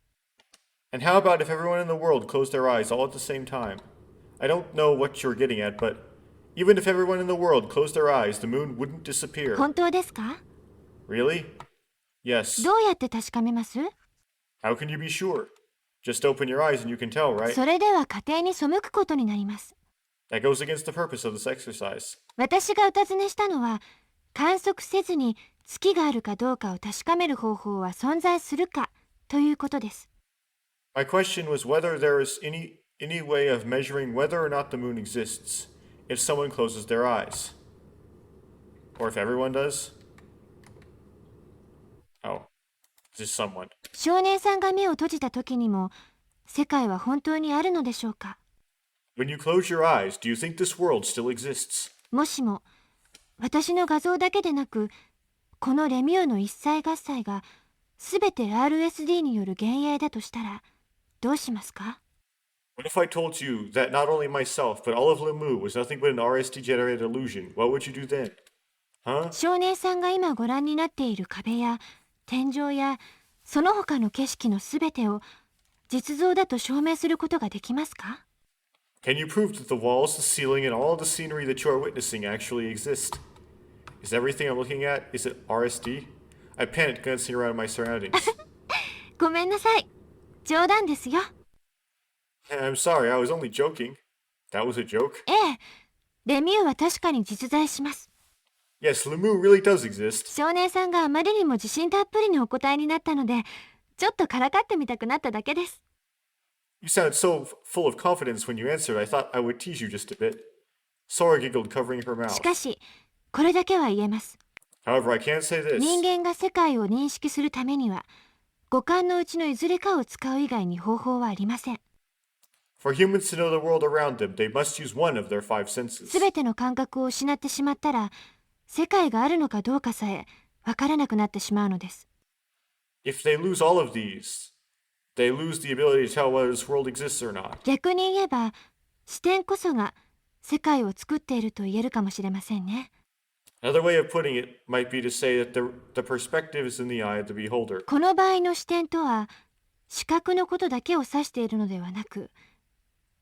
And how about if everyone in the world closed their eyes all at the same time? I don't know what you're getting at, but even if everyone in the world closed their eyes, the moon wouldn't disappear. 本当ですか？ Really? Yes. どうやって確かめます？ How can you be sure? Just open your eyes and you can tell, right? それでは家庭に背くことになります。 That goes against the purpose of this exercise. 私がお尋ねしたのは、観測せずに月があるかどうかを確かめる方法は存在するかということです。 My question was whether there is any way of measuring whether or not the moon exists if someone closes their eyes. Or if everyone does. Oh, just someone. 少年さんが目を閉じた時にも、世界は本当にあるのでしょうか？ When you close your eyes, do you think this world still exists? もしも、私の画像だけでなく、このレミューの一切合切がすべて RSD による幻影だとしたら、どうしますか？ What if I told you that not only myself, but all of Limu was nothing but an RSD-generated illusion? What would you do then? Huh? 少年さんが今ご覧になっている壁や天井やその他の景色のすべてを実像だと証明することができますか？ Can you prove that the walls, the ceiling, and all the scenery that you are witnessing actually exist? Is everything I'm looking at, is it RSD? I panicked glancing around my surroundings. ごめんなさい。冗談ですよ。I'm sorry, I was only joking. That was a joke? ええ、レミューは確かに実在します。 Yes, Lemieux really does exist. 少年さんがあまりにも自信たっぷりにお答えになったので、ちょっとからかってみたくなっただけです。 You sounded so full of confidence when you answered, I thought I would tease you just a bit. Sora giggled, covering her mouth. しかし、これだけは言えます。 However, I can't say this. 人間が世界を認識するためには、五感のうちのいずれかを使う以外に方法はありません。 For humans to know the world around them, they must use one of their five senses. すべての感覚を失ってしまったら、世界があるのかどうかさえわからなくなってしまうのです。 If they lose all of these, they lose the ability to tell whether this world exists or not. 逆に言えば、視点こそが世界を作っていると言えるかもしれませんね。 Another way of putting it might be to say that the perspective is in the eye of the beholder. この場合の視点とは、視覚のことだけを指しているのではなく、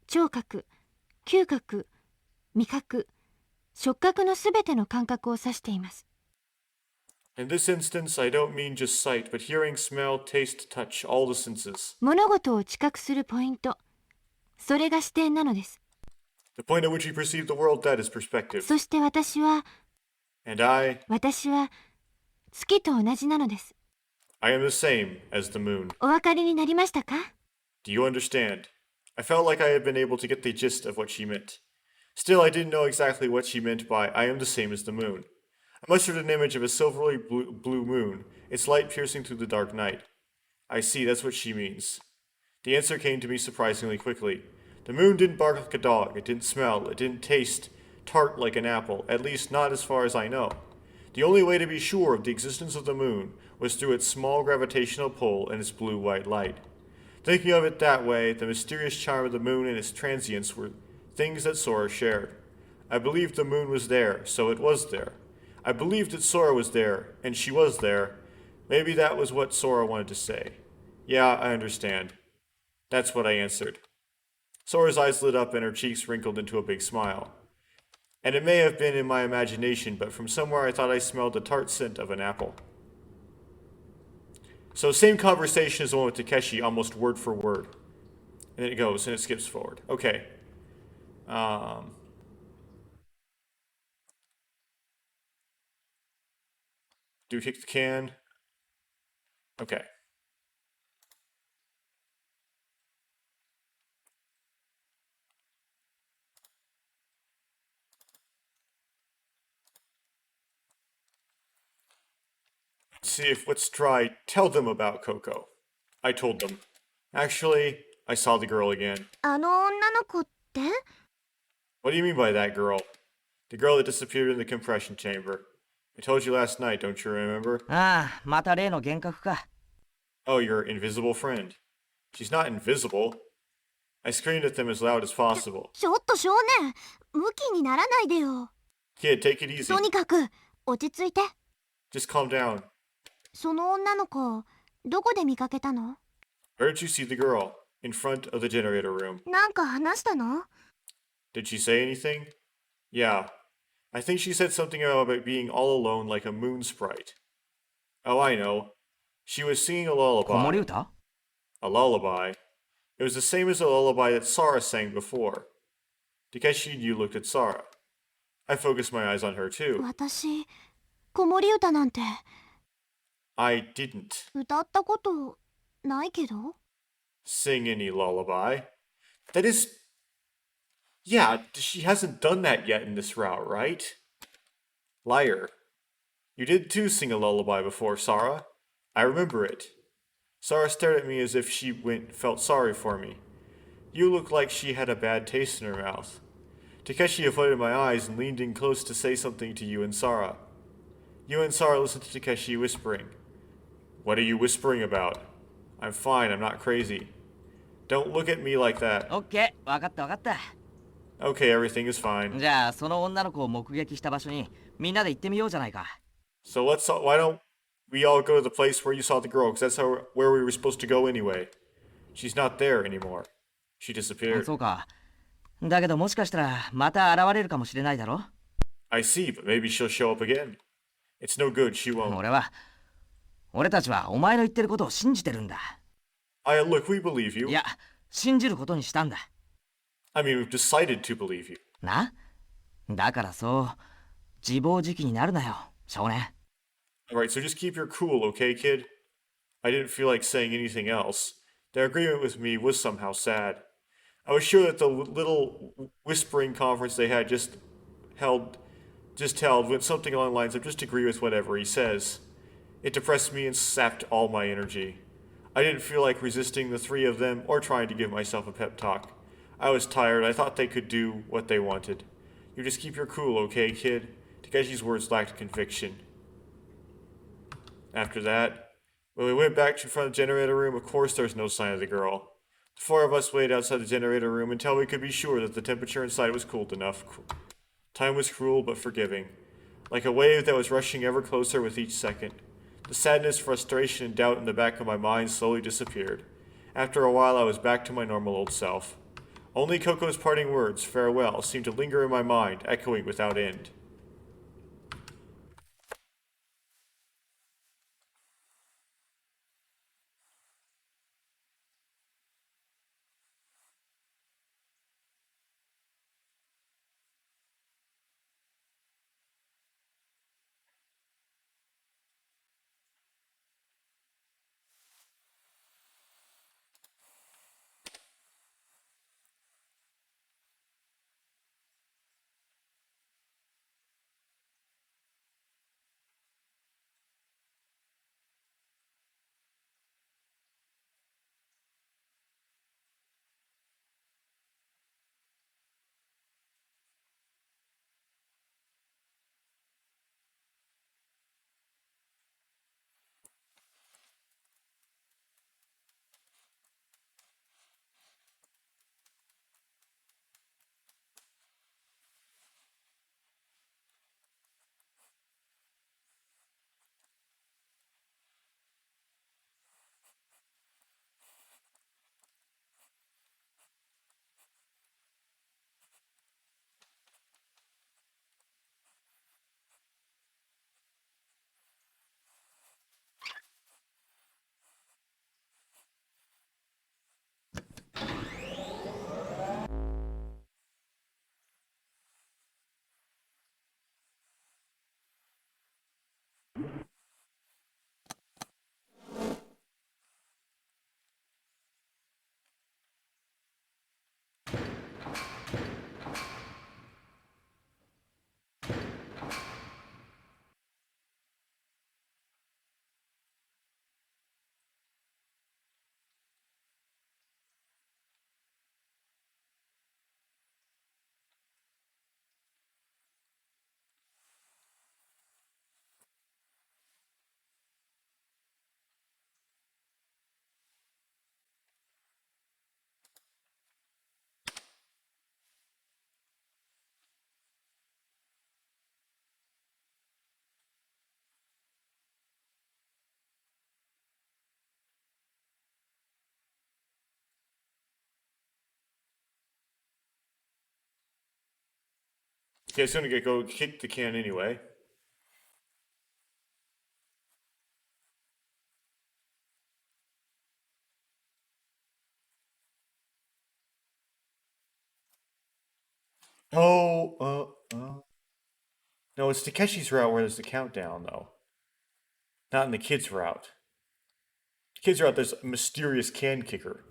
聴覚、嗅覚、味覚、触覚のすべての感覚を指しています。 In this instance, I don't mean just sight, but hearing, smell, taste, touch, all the senses. 物事を知覚するポイント、それが視点なのです。 The point at which we perceive the world, that is perspective. そして私は And I 月と同じなのです。 am the same as the moon. お分かりになりましたか？ Do you understand? I felt like I had been able to get the gist of what she meant. Still, I didn't know exactly what she meant by I am the same as the moon. I mustered an image of a silvery blue moon, its light piercing through the dark night. I see, that's what she means. The answer came to me surprisingly quickly. The moon didn't bark like a dog, it didn't smell, it didn't taste tart like an apple, at least not as far as I know. The only way to be sure of the existence of the moon was through its small gravitational pull and its blue-white light. Thinking of it that way, the mysterious charm of the moon and its transience were things that Sora shared. I believed the moon was there, so it was there. I believed that Sora was there, and she was there. Maybe that was what Sora wanted to say. Yeah, I understand. That's what I answered. Sora's eyes lit up and her cheeks wrinkled into a big smile. And it may have been in my imagination, but from somewhere I thought I smelled the tart scent of an apple. So same conversation as the one with Takeshi, almost word for word. And then it goes, and it skips forward. Okay. Do kick the can. Okay. Let's try tell them about Coco. I told them. Actually, I saw the girl again. あの女の子って？ What do you mean by that girl? The girl that disappeared in the compression chamber. I told you last night, don't you remember? ああ、また例の幻覚か。Oh, your invisible friend. She's not invisible. I screamed at them as loud as possible. ちょっと少年、ムキにならないでよ。 Kid, take it easy. とにかく落ち着いて。 Just calm down. その女の子、どこで見かけたの？ Where did you see the girl? In front of the generator room. なんか話したの？ Did she say anything? Yeah. I think she said something about being all alone like a moon sprite. Oh, I know. She was singing a 子守 lullaby. 歌？ A lullaby. It was the same as the lullaby that Sora sang before. Takeshi and you looked at Sora. I focused my eyes on her too. 私、子守歌なんて I didn't 歌ったことないけど。 sing any lullaby. That is... Yeah, she hasn't done that yet in this route, right? Liar. You did too sing a lullaby before, Sora. I remember it. Sora stared at me as if she felt sorry for me. You looked like she had a bad taste in her mouth. Takeshi avoided my eyes and leaned in close to say something to you and Sora. You and Sora listened to Takeshi whispering. What are you whispering about? I'm fine, I'm not crazy. Don't look at me like that. オッケー、わかったわかった。 Okay, everything is fine. じゃあ、その女の子を目撃した場所にみんなで行ってみようじゃないか。So why don't we all go to the place where you saw the girl? Because that's where we were supposed to go anyway. She's not there anymore. She あ disappeared. そうか。だけどもしかしたらまた現れるかもしれないだろ。 I see, but maybe she'll show up again. It's no good, she won't. 俺たちはお前の言ってることを信じてるんだ。Look, we believe い you. や、信じることにしたんだ。I mean, we've decided to believe you. な？だからそう、自暴自棄になるなよ、少年。Alright, so just keep your cool, okay, kid? I didn't feel like saying anything else. Their agreement with me was somehow sad. I was sure that the little whispering conference they had held went something along the lines of just agree with whatever he says. It depressed me and sapped all my energy. I didn't feel like resisting the three of them or trying to give myself a pep talk. I was tired. I thought they could do what they wanted. You just keep your cool, okay, kid? Takeshi's words lacked conviction. After that, when we went back to front of the generator room, of course there's no sign of the girl. The four of us waited outside the generator room until we could be sure that the temperature inside was cooled enough. Time was cruel but forgiving, like a wave that was rushing ever closer with each second. The sadness, frustration, and doubt in the back of my mind slowly disappeared. After a while, I was back to my normal old self. Only Coco's parting words, farewell, seemed to linger in my mind, echoing without end. Okay, it's gonna go kick the can anyway. Oh, No, it's Takeshi's route where there's the countdown, though. Not in the kid's route. Kids route, there's a mysterious can kicker.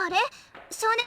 あれ少年。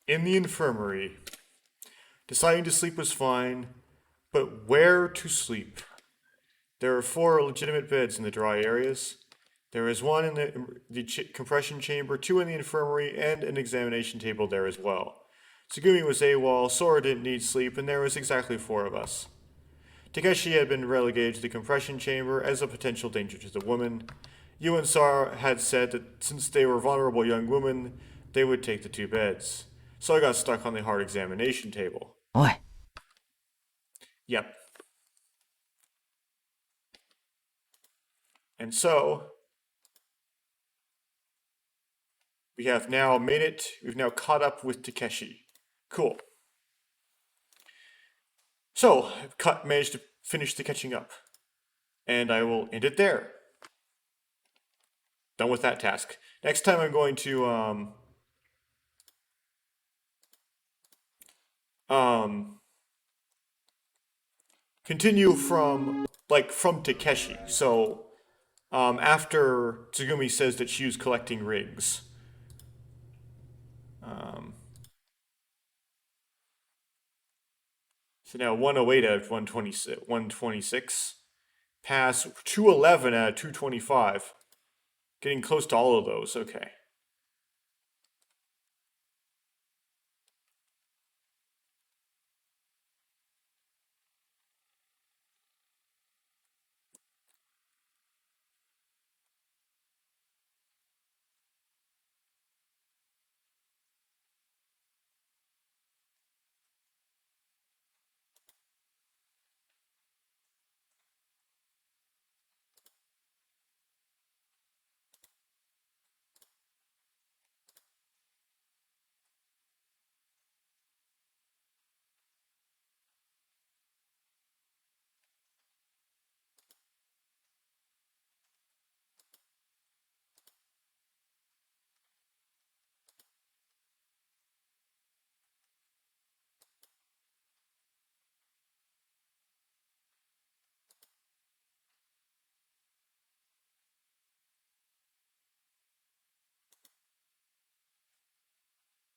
In the infirmary. Deciding to sleep was fine, but where to sleep? There are 4 legitimate beds in the dry areas. There is one in the compression chamber, 2 in the infirmary, and an examination table there as well. Tsugumi was AWOL, Sora didn't need sleep, and there was exactly 4 of us. Takeshi had been relegated to the compression chamber as a potential danger to the woman. You and Sora had said that since they were vulnerable young women, they would take the 2 beds. So I got stuck on the hard examination table. おい、 Yep. And so, we have now made it, we've now caught up with Takeshi. Cool. So, I've managed to finish the catching up. And I will end it there. Done with that task. Next time I'm going to, continue from Takeshi. So, after Tsugumi says that she was collecting rings. So now 108 out of 126. Pass 211 out of 225. Getting close to all of those, okay.